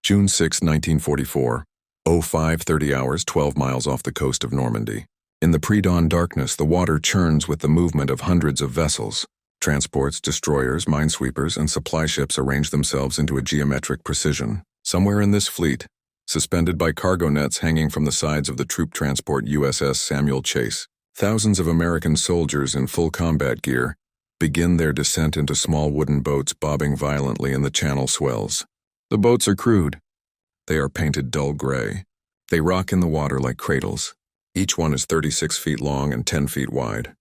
June 6, 1944, 05:30 hours 12 miles off the coast of Normandy. In the pre-dawn darkness, the water churns with the movement of hundreds of vessels. Transports, destroyers, minesweepers, and supply ships arrange themselves into a geometric precision. Somewhere in this fleet, suspended by cargo nets hanging from the sides of the troop transport USS Samuel Chase, thousands of American soldiers in full combat gear begin their descent into small wooden boats bobbing violently in the channel swells. The boats are crude. They are painted dull gray. They rock in the water like cradles. Each one is 36 feet long and 10 feet wide.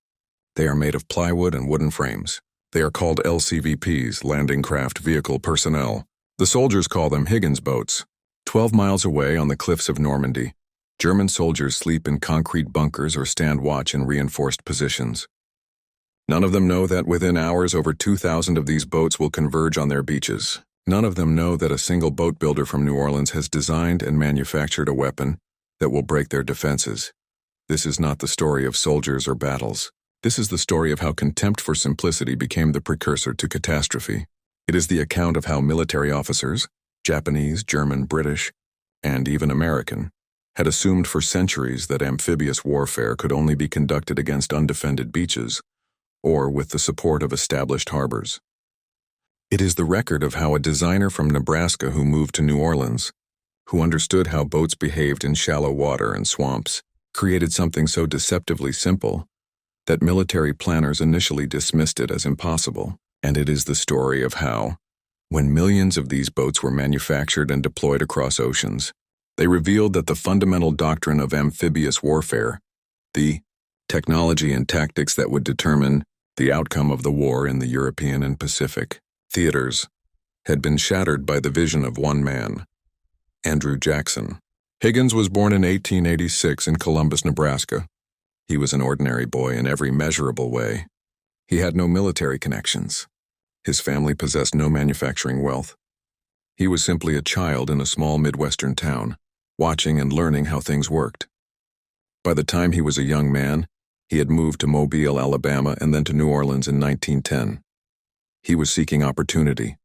They are made of plywood and wooden frames. They are called LCVPs, Landing Craft Vehicle Personnel. The soldiers call them Higgins boats. 12 miles away on the cliffs of Normandy, German soldiers sleep in concrete bunkers or stand watch in reinforced positions. None of them know that within hours over 2,000 of these boats will converge on their beaches. None of them know that a single boat builder from New Orleans has designed and manufactured a weapon that will break their defenses. This is not the story of soldiers or battles. This is the story of how contempt for simplicity became the precursor to catastrophe. It is the account of how military officers, Japanese, German, British, and even American, had assumed for centuries that amphibious warfare could only be conducted against undefended beaches or with the support of established harbors. It is the record of how a designer from Nebraska who moved to New Orleans, who understood how boats behaved in shallow water and swamps, created something so deceptively simple that military planners initially dismissed it as impossible. And it is the story of how, when millions of these boats were manufactured and deployed across oceans, they revealed that the fundamental doctrine of amphibious warfare, the technology and tactics that would determine the outcome of the war in the European and Pacific theaters, had been shattered by the vision of one man, Andrew Jackson. Higgins was born in 1886 in Columbus, Nebraska. He was an ordinary boy in every measurable way. He had no military connections. His family possessed no manufacturing wealth. He was simply a child in a small Midwestern town, watching and learning how things worked. By the time he was a young man, he had moved to Mobile, Alabama, and then to New Orleans in 1910. He was seeking opportunity.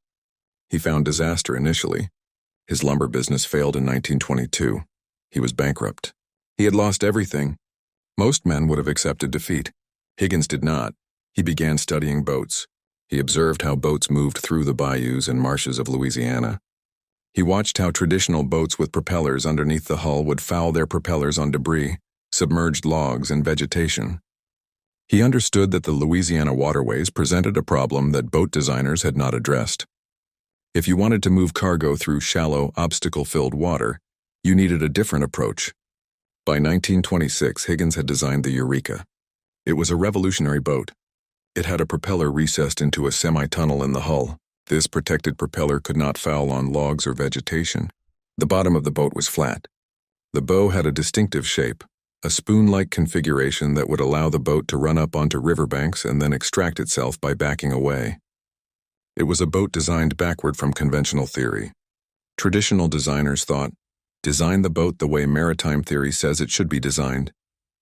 He found disaster initially. His lumber business failed in 1922. He was bankrupt. He had lost everything. Most men would have accepted defeat. Higgins did not. He began studying boats. He observed how boats moved through the bayous and marshes of Louisiana. He watched how traditional boats with propellers underneath the hull would foul their propellers on debris, submerged logs, and vegetation. He understood that the Louisiana waterways presented a problem that boat designers had not addressed. If you wanted to move cargo through shallow, obstacle-filled water, you needed a different approach. By 1926, Higgins had designed the Eureka. It was a revolutionary boat. It had a propeller recessed into a semi-tunnel in the hull. This protected propeller could not foul on logs or vegetation. The bottom of the boat was flat. The bow had a distinctive shape, a spoon-like configuration that would allow the boat to run up onto riverbanks and then extract itself by backing away. It was a boat designed backward from conventional theory. Traditional designers thought, design the boat the way maritime theory says it should be designed,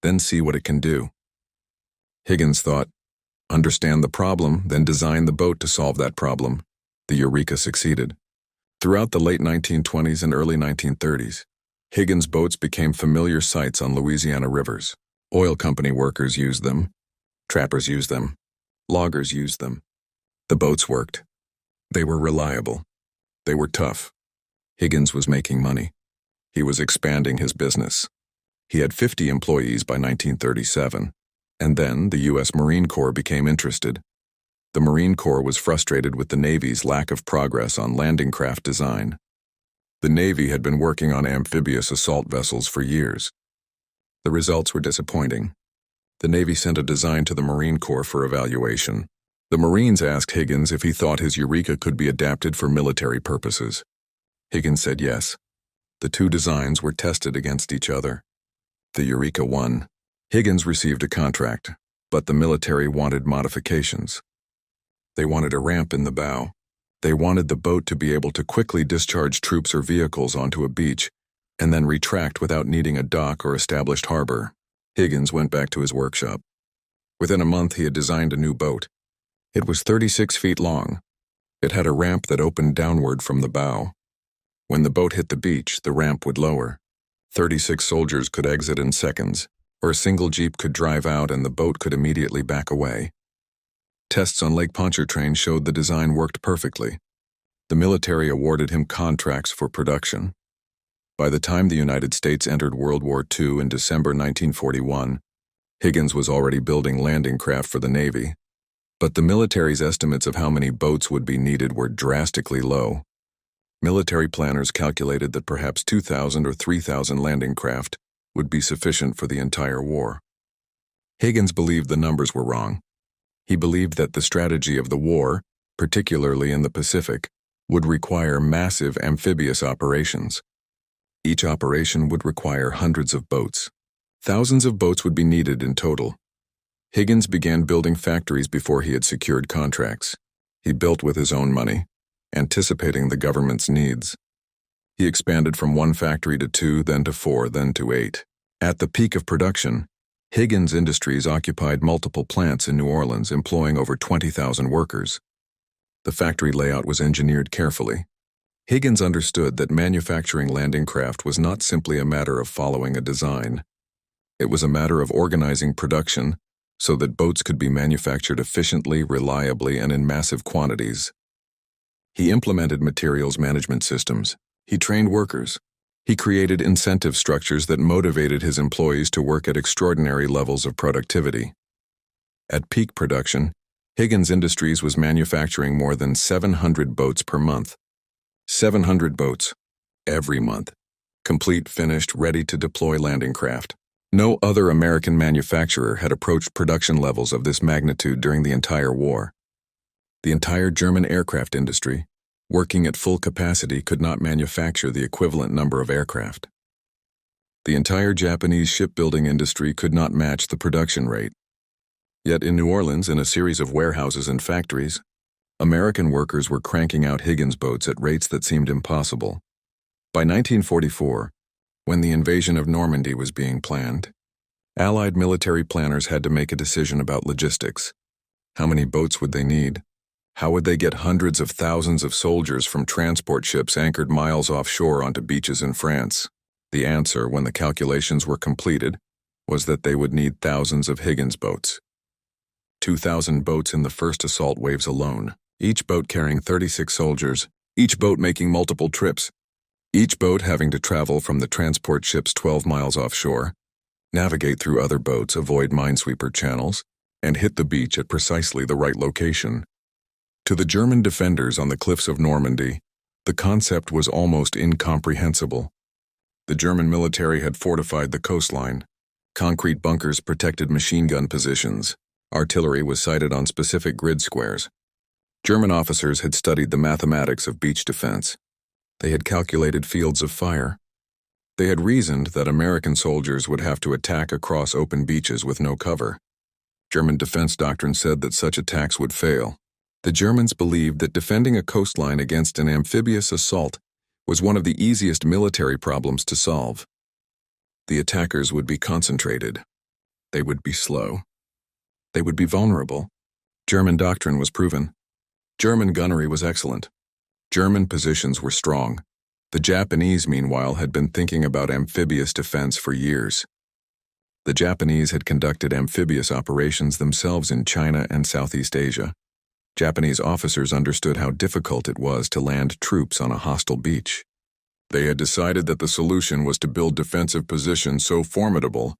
then see what it can do. Higgins thought, understand the problem, then design the boat to solve that problem. The Eureka succeeded. Throughout the late 1920s and early 1930s, Higgins boats became familiar sights on Louisiana rivers. Oil company workers used them. Trappers used them. Loggers used them. The boats worked. They were reliable. They were tough. Higgins was making money. He was expanding his business. He had 50 employees by 1937. And then the U.S. Marine Corps became interested. The Marine Corps was frustrated with the Navy's lack of progress on landing craft design. The Navy had been working on amphibious assault vessels for years. The results were disappointing. The Navy sent a design to the Marine Corps for evaluation. The Marines asked Higgins if he thought his Eureka could be adapted for military purposes. Higgins said yes. The two designs were tested against each other. The Eureka won. Higgins received a contract, but the military wanted modifications. They wanted a ramp in the bow. They wanted the boat to be able to quickly discharge troops or vehicles onto a beach and then retract without needing a dock or established harbor. Higgins went back to his workshop. Within a month, he had designed a new boat. It was 36 feet long. It had a ramp that opened downward from the bow. When the boat hit the beach, the ramp would lower. 36 soldiers could exit in seconds, or a single jeep could drive out and the boat could immediately back away. Tests on Lake Pontchartrain showed the design worked perfectly. The military awarded him contracts for production. By the time the United States entered World War II in December 1941, Higgins was already building landing craft for the Navy. But the military's estimates of how many boats would be needed were drastically low. Military planners calculated that perhaps 2,000 or 3,000 landing craft would be sufficient for the entire war. Higgins believed the numbers were wrong. He believed that the strategy of the war, particularly in the Pacific, would require massive amphibious operations. Each operation would require hundreds of boats. Thousands of boats would be needed in total. Higgins began building factories before he had secured contracts. He built with his own money, anticipating the government's needs. He expanded from 1 factory to 2, then to 4, then to 8. At the peak of production, Higgins Industries occupied multiple plants in New Orleans, employing over 20,000 workers. The factory layout was engineered carefully. Higgins understood that manufacturing landing craft was not simply a matter of following a design. It was a matter of organizing production so that boats could be manufactured efficiently, reliably, and in massive quantities. He implemented materials management systems. He trained workers. He created incentive structures that motivated his employees to work at extraordinary levels of productivity. At peak production, Higgins Industries was manufacturing more than 700 boats per month. 700 boats, every month. Complete, finished, ready to deploy landing craft. No other American manufacturer had approached production levels of this magnitude during the entire war. The entire German aircraft industry, working at full capacity, could not manufacture the equivalent number of aircraft. The entire Japanese shipbuilding industry could not match the production rate. Yet in New Orleans, in a series of warehouses and factories, American workers were cranking out Higgins boats at rates that seemed impossible. By 1944, when the invasion of Normandy was being planned, Allied military planners had to make a decision about logistics. How many boats would they need? How would they get hundreds of thousands of soldiers from transport ships anchored miles offshore onto beaches in France? The answer, when the calculations were completed, was that they would need thousands of Higgins boats. 2,000 boats in the first assault waves alone, each boat carrying 36 soldiers, each boat making multiple trips, each boat having to travel from the transport ships 12 miles offshore, navigate through other boats, avoid minesweeper channels, and hit the beach at precisely the right location. To the German defenders on the cliffs of Normandy, the concept was almost incomprehensible. The German military had fortified the coastline. Concrete bunkers protected machine gun positions. Artillery was sited on specific grid squares. German officers had studied the mathematics of beach defense. They had calculated fields of fire. They had reasoned that American soldiers would have to attack across open beaches with no cover. German defense doctrine said that such attacks would fail. The Germans believed that defending a coastline against an amphibious assault was one of the easiest military problems to solve. The attackers would be concentrated. They would be slow. They would be vulnerable. German doctrine was proven. German gunnery was excellent. German positions were strong. The Japanese, meanwhile, had been thinking about amphibious defense for years. The Japanese had conducted amphibious operations themselves in China and Southeast Asia. Japanese officers understood how difficult it was to land troops on a hostile beach. They had decided that the solution was to build defensive positions so formidable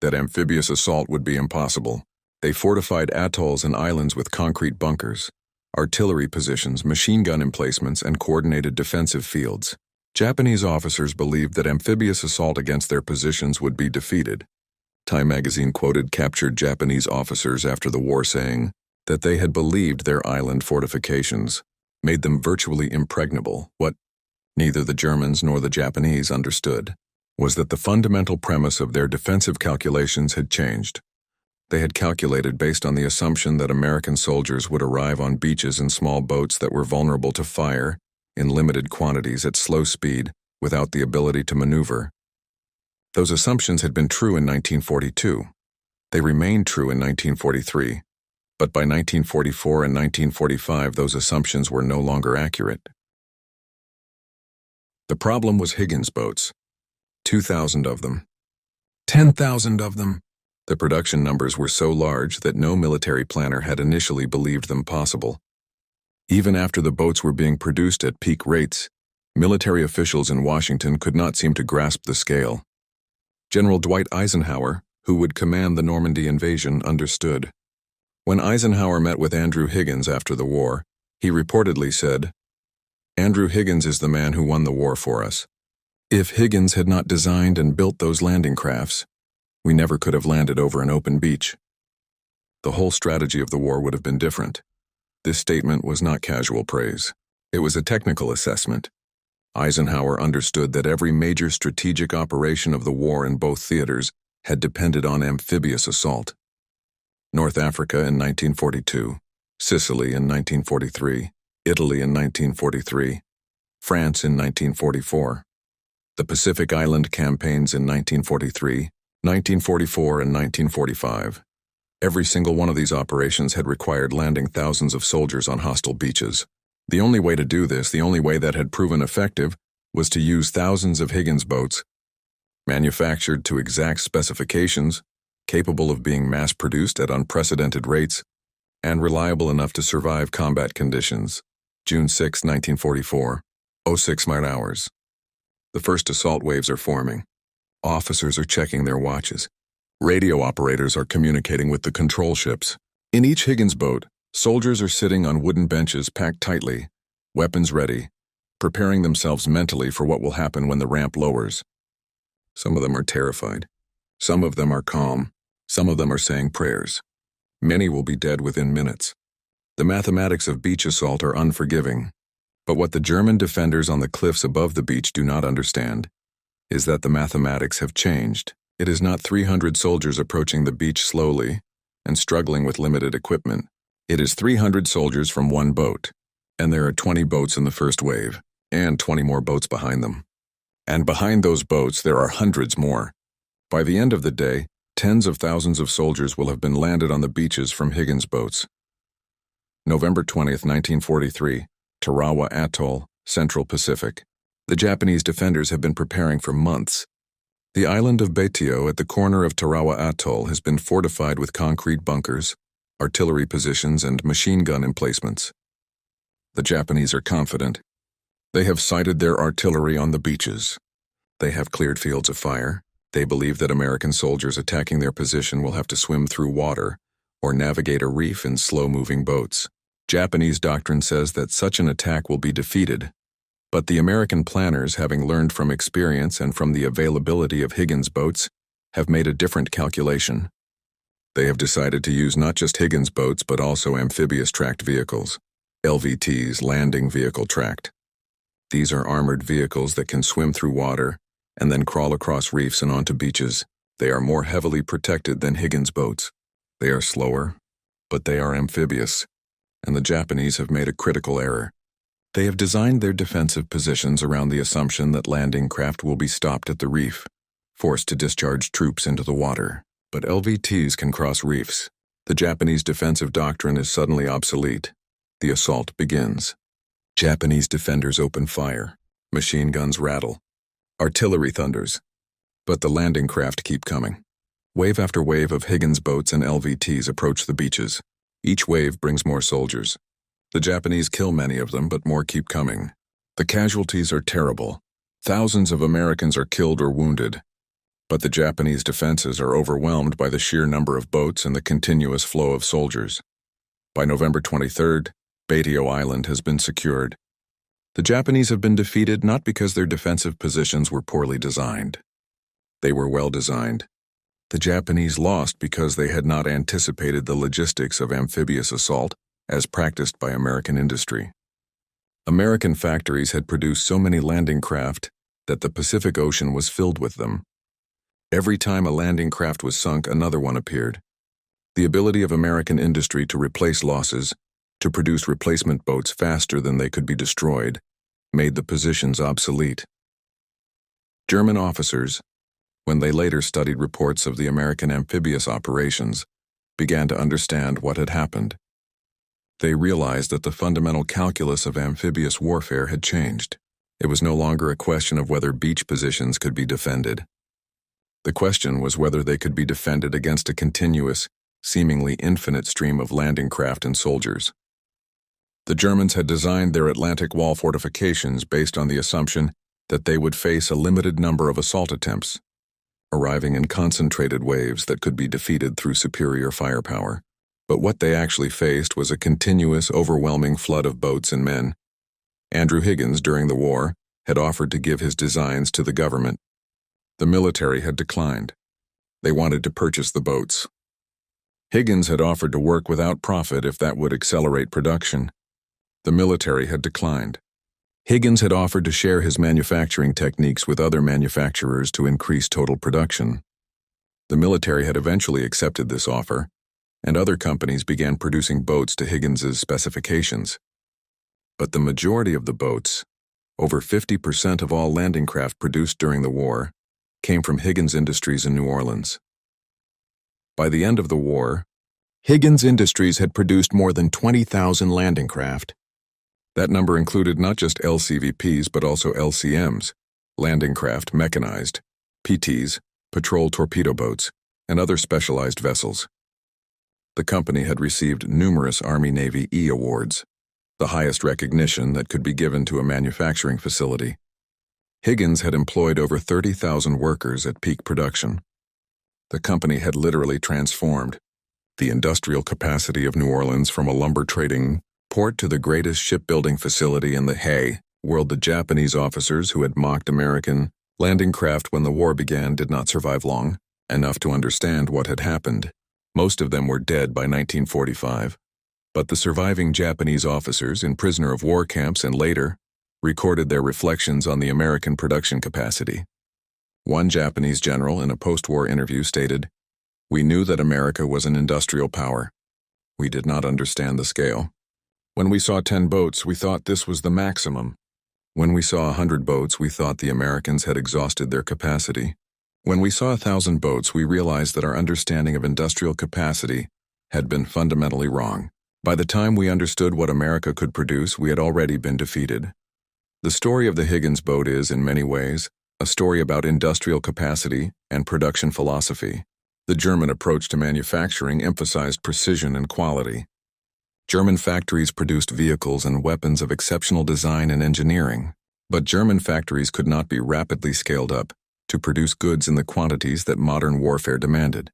that amphibious assault would be impossible. They fortified atolls and islands with concrete bunkers, artillery positions, machine gun emplacements, and coordinated defensive fields. Japanese officers believed that amphibious assault against their positions would be defeated. Time magazine quoted captured Japanese officers after the war saying that they had believed their island fortifications made them virtually impregnable. What neither the Germans nor the Japanese understood was that the fundamental premise of their defensive calculations had changed. They had calculated based on the assumption that American soldiers would arrive on beaches in small boats that were vulnerable to fire in limited quantities at slow speed without the ability to maneuver. Those assumptions had been true in 1942. They remained true in 1943. But by 1944 and 1945, those assumptions were no longer accurate. The problem was Higgins boats. 2,000 of them. 10,000 of them. The production numbers were so large that no military planner had initially believed them possible. Even after the boats were being produced at peak rates, military officials in Washington could not seem to grasp the scale. General Dwight Eisenhower, who would command the Normandy invasion, understood. When Eisenhower met with Andrew Higgins after the war, he reportedly said, "Andrew Higgins is the man who won the war for us. If Higgins had not designed and built those landing crafts, we never could have landed over an open beach. The whole strategy of the war would have been different." This statement was not casual praise. It was a technical assessment. Eisenhower understood that every major strategic operation of the war in both theaters had depended on amphibious assault. North Africa in 1942, Sicily in 1943, Italy in 1943, France in 1944, the Pacific Island campaigns in 1943, 1944, and 1945. Every single one of these operations had required landing thousands of soldiers on hostile beaches. The only way to do this, the only way that had proven effective, was to use thousands of Higgins boats, manufactured to exact specifications, capable of being mass-produced at unprecedented rates, and reliable enough to survive combat conditions. June 6, 1944, 06 hours. The first assault waves are forming. Officers are checking their watches. Radio operators are communicating with the control ships. In each Higgins boat, soldiers are sitting on wooden benches packed tightly, weapons ready, preparing themselves mentally for what will happen when the ramp lowers. Some of them are terrified. Some of them are calm. Some of them are saying prayers. Many will be dead within minutes. The mathematics of beach assault are unforgiving. But what the German defenders on the cliffs above the beach do not understand is that the mathematics have changed. It is not 300 soldiers approaching the beach slowly and struggling with limited equipment. It is 300 soldiers from one boat, and there are 20 boats in the first wave, and 20 more boats behind them. And behind those boats there are hundreds more. By the end of the day, tens of thousands of soldiers will have been landed on the beaches from Higgins boats. November 20th, 1943, Tarawa Atoll, Central Pacific. The Japanese defenders have been preparing for months. The island of Betio at the corner of Tarawa Atoll has been fortified with concrete bunkers, artillery positions, and machine gun emplacements. The Japanese are confident. They have sighted their artillery on the beaches. They have cleared fields of fire. They believe that American soldiers attacking their position will have to swim through water or navigate a reef in slow-moving boats. Japanese doctrine says that such an attack will be defeated. But the American planners, having learned from experience and from the availability of Higgins boats, have made a different calculation. They have decided to use not just Higgins boats but also amphibious tracked vehicles, LVTs, landing vehicle tracked. These are armored vehicles that can swim through water and then crawl across reefs and onto beaches. They are more heavily protected than Higgins boats. They are slower, but they are amphibious, and the Japanese have made a critical error. They have designed their defensive positions around the assumption that landing craft will be stopped at the reef, forced to discharge troops into the water. But LVTs can cross reefs. The Japanese defensive doctrine is suddenly obsolete. The assault begins. Japanese defenders open fire. Machine guns rattle. Artillery thunders. But the landing craft keep coming. Wave after wave of Higgins boats and LVTs approach the beaches. Each wave brings more soldiers. The Japanese kill many of them, but more keep coming. The casualties are terrible. Thousands of Americans are killed or wounded. But the Japanese defenses are overwhelmed by the sheer number of boats and the continuous flow of soldiers. By November 23rd, Betio Island has been secured. The Japanese have been defeated not because their defensive positions were poorly designed. They were well designed. The Japanese lost because they had not anticipated the logistics of amphibious assault as practiced by American industry. American factories had produced so many landing craft that the Pacific Ocean was filled with them. Every time a landing craft was sunk, another one appeared. The ability of American industry to replace losses, to produce replacement boats faster than they could be destroyed, made the positions obsolete. German officers, when they later studied reports of the American amphibious operations, began to understand what had happened. They realized that the fundamental calculus of amphibious warfare had changed. It was no longer a question of whether beach positions could be defended. The question was whether they could be defended against a continuous, seemingly infinite stream of landing craft and soldiers. The Germans had designed their Atlantic Wall fortifications based on the assumption that they would face a limited number of assault attempts, arriving in concentrated waves that could be defeated through superior firepower. But what they actually faced was a continuous, overwhelming flood of boats and men. Andrew Higgins, during the war, had offered to give his designs to the government. The military had declined. They wanted to purchase the boats. Higgins had offered to work without profit if that would accelerate production. The military had declined. Higgins had offered to share his manufacturing techniques with other manufacturers to increase total production. The military had eventually accepted this offer, and other companies began producing boats to Higgins's specifications. But the majority of the boats, over 50% of all landing craft produced during the war, came from Higgins Industries in New Orleans. By the end of the war, Higgins Industries had produced more than 20,000 landing craft. That number included not just LCVPs but also LCMs, landing craft mechanized, PTs, patrol torpedo boats, and other specialized vessels. The company had received numerous Army-Navy E awards, the highest recognition that could be given to a manufacturing facility. Higgins had employed over 30,000 workers at peak production. The company had literally transformed the industrial capacity of New Orleans from a lumber trading port to the greatest shipbuilding facility in the world. The Japanese officers who had mocked American landing craft when the war began did not survive long enough to understand what had happened. Most of them were dead by 1945. But the surviving Japanese officers in prisoner of war camps and later recorded their reflections on the American production capacity. One Japanese general in a post-war interview stated, "We knew that America was an industrial power. We did not understand the scale. When we saw 10 boats, we thought this was the maximum. When we saw 100 boats, we thought the Americans had exhausted their capacity. When we saw 1,000 boats, we realized that our understanding of industrial capacity had been fundamentally wrong. By the time we understood what America could produce, we had already been defeated." The story of the Higgins boat is, in many ways, a story about industrial capacity and production philosophy. The German approach to manufacturing emphasized precision and quality. German factories produced vehicles and weapons of exceptional design and engineering, but German factories could not be rapidly scaled up to produce goods in the quantities that modern warfare demanded.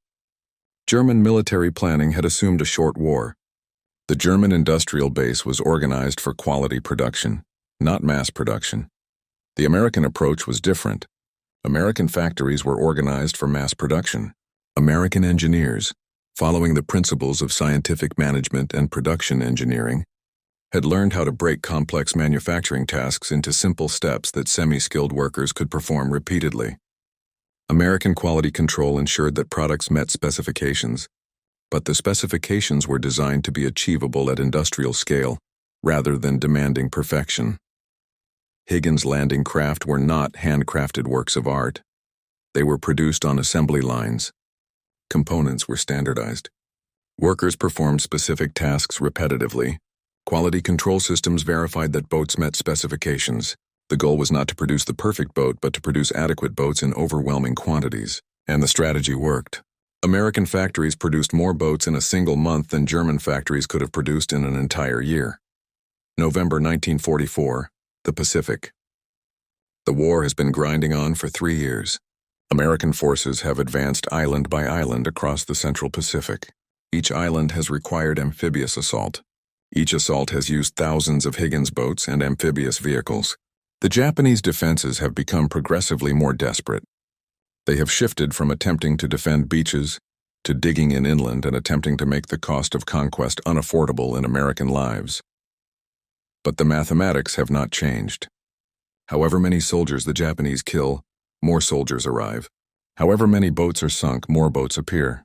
German military planning had assumed a short war. The German industrial base was organized for quality production, not mass production. The American approach was different. American factories were organized for mass production. American engineers, following the principles of scientific management and production engineering, had learned how to break complex manufacturing tasks into simple steps that semi-skilled workers could perform repeatedly. American quality control ensured that products met specifications, but the specifications were designed to be achievable at industrial scale rather than demanding perfection. Higgins landing craft were not handcrafted works of art. They were produced on assembly lines. Components were standardized. Workers performed specific tasks repetitively. Quality control systems verified that boats met specifications. The goal was not to produce the perfect boat, but to produce adequate boats in overwhelming quantities. And the strategy worked. American factories produced more boats in a single month than German factories could have produced in an entire year. November 1944, the Pacific. The war has been grinding on for 3 years. American forces have advanced island by island across the Central Pacific. Each island has required amphibious assault. Each assault has used thousands of Higgins boats and amphibious vehicles. The Japanese defenses have become progressively more desperate. They have shifted from attempting to defend beaches to digging in inland and attempting to make the cost of conquest unaffordable in American lives. But the mathematics have not changed. However many soldiers the Japanese kill, more soldiers arrive. However many boats are sunk, more boats appear.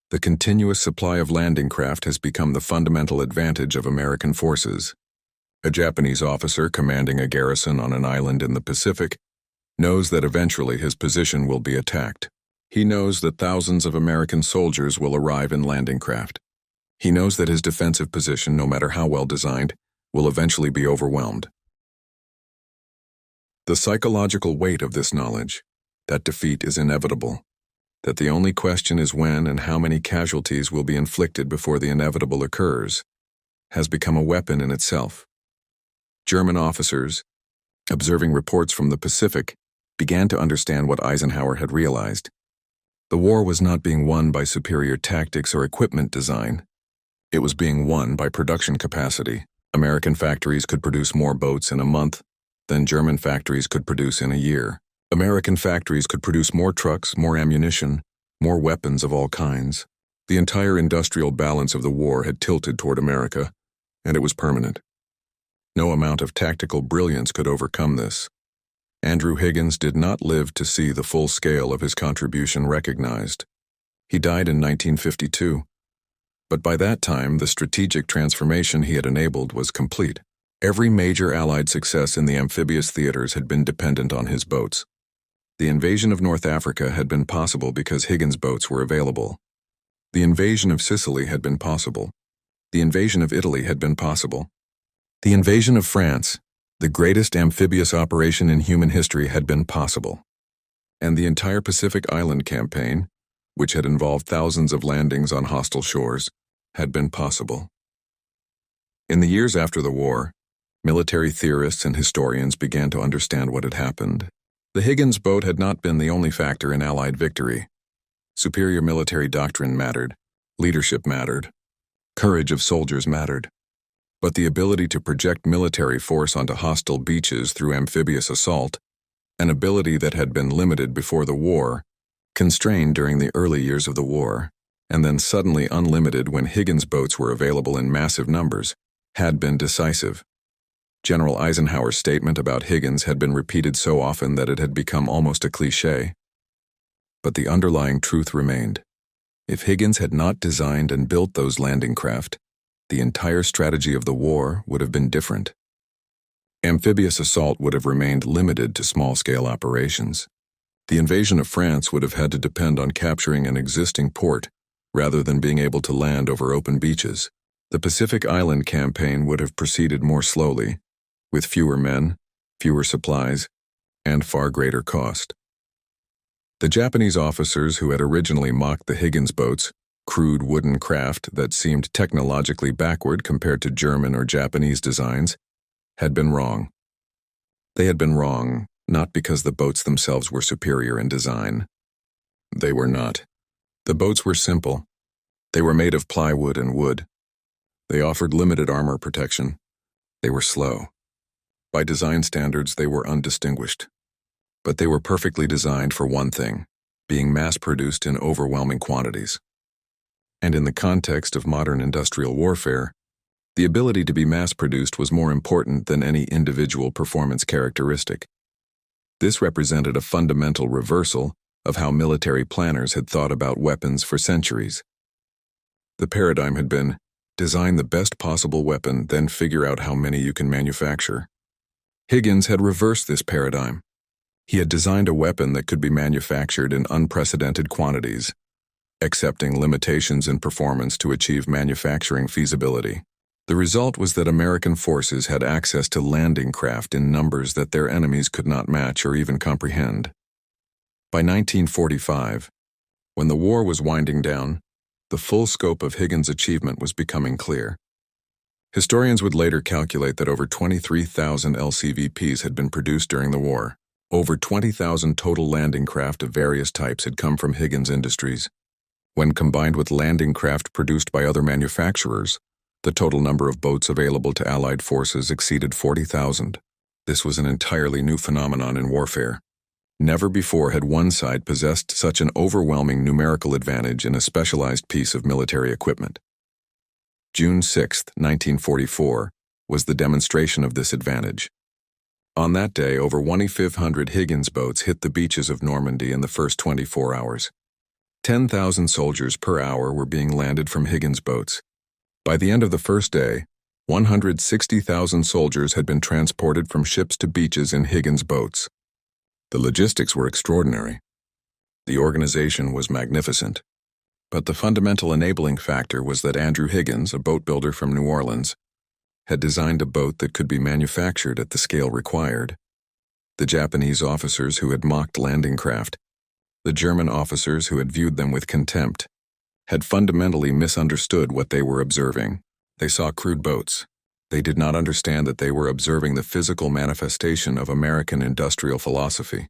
The continuous supply of landing craft has become the fundamental advantage of American forces. A Japanese officer commanding a garrison on an island in the Pacific knows that eventually his position will be attacked. He knows that thousands of American soldiers will arrive in landing craft. He knows that his defensive position, no matter how well designed, will eventually be overwhelmed. The psychological weight of this knowledge, that defeat is inevitable, that the only question is when and how many casualties will be inflicted before the inevitable occurs, has become a weapon in itself. German officers, observing reports from the Pacific, began to understand what Eisenhower had realized. The war was not being won by superior tactics or equipment design. It was being won by production capacity. American factories could produce more boats in a month than German factories could produce in a year. American factories could produce more trucks, more ammunition, more weapons of all kinds. The entire industrial balance of the war had tilted toward America, and it was permanent. No amount of tactical brilliance could overcome this. Andrew Higgins did not live to see the full scale of his contribution recognized. He died in 1952, but by that time the strategic transformation he had enabled was complete. Every major Allied success in the amphibious theaters had been dependent on his boats. The invasion of North Africa had been possible because Higgins' boats were available. The invasion of Sicily had been possible. The invasion of Italy had been possible. The invasion of France, the greatest amphibious operation in human history, had been possible. And the entire Pacific Island campaign, which had involved thousands of landings on hostile shores, had been possible. In the years after the war, military theorists and historians began to understand what had happened. The Higgins boat had not been the only factor in Allied victory. Superior military doctrine mattered, leadership mattered, courage of soldiers mattered. But the ability to project military force onto hostile beaches through amphibious assault, an ability that had been limited before the war, constrained during the early years of the war, and then suddenly unlimited when Higgins boats were available in massive numbers, had been decisive. General Eisenhower's statement about Higgins had been repeated so often that it had become almost a cliché. But the underlying truth remained. If Higgins had not designed and built those landing craft, the entire strategy of the war would have been different. Amphibious assault would have remained limited to small-scale operations. The invasion of France would have had to depend on capturing an existing port rather than being able to land over open beaches. The Pacific Island campaign would have proceeded more slowly, with fewer men, fewer supplies, and far greater cost. The Japanese officers who had originally mocked the Higgins boats, crude wooden craft that seemed technologically backward compared to German or Japanese designs, had been wrong. They had been wrong not because the boats themselves were superior in design. They were not. The boats were simple. They were made of plywood and wood. They offered limited armor protection. They were slow. By design standards, they were undistinguished. But they were perfectly designed for one thing, being mass-produced in overwhelming quantities. And in the context of modern industrial warfare, the ability to be mass-produced was more important than any individual performance characteristic. This represented a fundamental reversal of how military planners had thought about weapons for centuries. The paradigm had been, design the best possible weapon, then figure out how many you can manufacture. Higgins had reversed this paradigm. He had designed a weapon that could be manufactured in unprecedented quantities, accepting limitations in performance to achieve manufacturing feasibility. The result was that American forces had access to landing craft in numbers that their enemies could not match or even comprehend. By 1945, when the war was winding down, the full scope of Higgins' achievement was becoming clear. Historians would later calculate that over 23,000 LCVPs had been produced during the war. Over 20,000 total landing craft of various types had come from Higgins Industries. When combined with landing craft produced by other manufacturers, the total number of boats available to Allied forces exceeded 40,000. This was an entirely new phenomenon in warfare. Never before had one side possessed such an overwhelming numerical advantage in a specialized piece of military equipment. June 6, 1944, was the demonstration of this advantage. On that day, over 2,500 Higgins boats hit the beaches of Normandy in the first 24 hours. 10,000 soldiers per hour were being landed from Higgins boats. By the end of the first day, 160,000 soldiers had been transported from ships to beaches in Higgins boats. The logistics were extraordinary. The organization was magnificent. But the fundamental enabling factor was that Andrew Higgins, a boat builder from New Orleans, had designed a boat that could be manufactured at the scale required. The Japanese officers who had mocked landing craft, the German officers who had viewed them with contempt, had fundamentally misunderstood what they were observing. They saw crude boats. They did not understand that they were observing the physical manifestation of American industrial philosophy.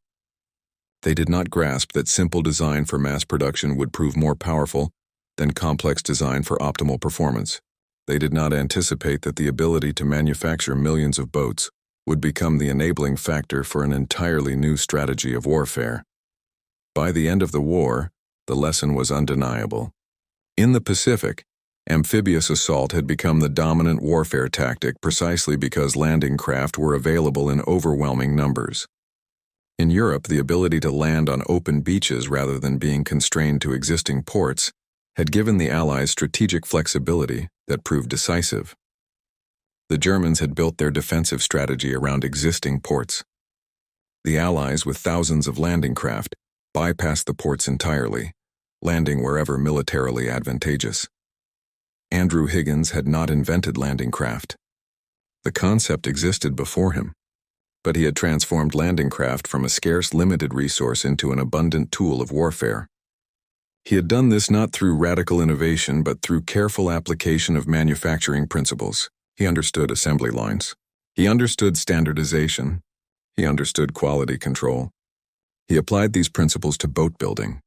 They did not grasp that simple design for mass production would prove more powerful than complex design for optimal performance. They did not anticipate that the ability to manufacture millions of boats would become the enabling factor for an entirely new strategy of warfare. By the end of the war, the lesson was undeniable. In the Pacific, amphibious assault had become the dominant warfare tactic precisely because landing craft were available in overwhelming numbers. In Europe, the ability to land on open beaches rather than being constrained to existing ports had given the Allies strategic flexibility that proved decisive. The Germans had built their defensive strategy around existing ports. The Allies, with thousands of landing craft, bypassed the ports entirely, landing wherever militarily advantageous. Andrew Higgins had not invented landing craft. The concept existed before him, but he had transformed landing craft from a scarce, limited resource into an abundant tool of warfare. He had done this not through radical innovation, but through careful application of manufacturing principles. He understood assembly lines. He understood standardization. He understood quality control. He applied these principles to boat building,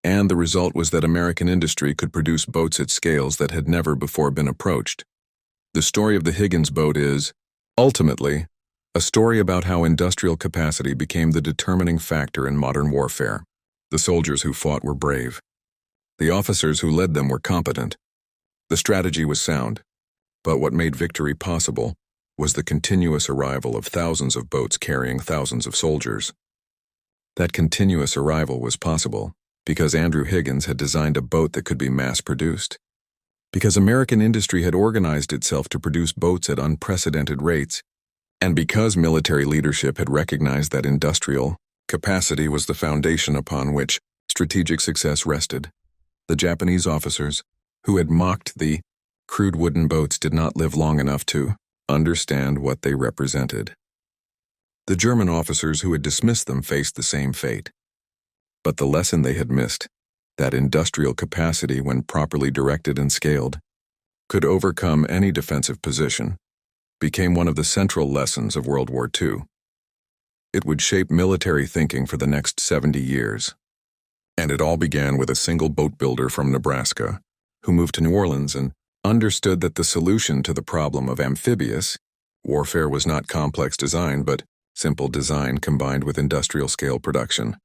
and the result was that American industry could produce boats at scales that had never before been approached. The story of the Higgins boat is, ultimately, a story about how industrial capacity became the determining factor in modern warfare. The soldiers who fought were brave. The officers who led them were competent. The strategy was sound, but what made victory possible was the continuous arrival of thousands of boats carrying thousands of soldiers. That continuous arrival was possible because Andrew Higgins had designed a boat that could be mass-produced. Because American industry had organized itself to produce boats at unprecedented rates, and because military leadership had recognized that industrial capacity was the foundation upon which strategic success rested. The Japanese officers, who had mocked the crude wooden boats, did not live long enough to understand what they represented. The German officers who had dismissed them faced the same fate. But the lesson they had missed, that industrial capacity, when properly directed and scaled, could overcome any defensive position, became one of the central lessons of World War II. It would shape military thinking for the next 70 years. And it all began with a single boat builder from Nebraska, who moved to New Orleans and understood that the solution to the problem of amphibious warfare was not complex design, but simple design combined with industrial-scale production.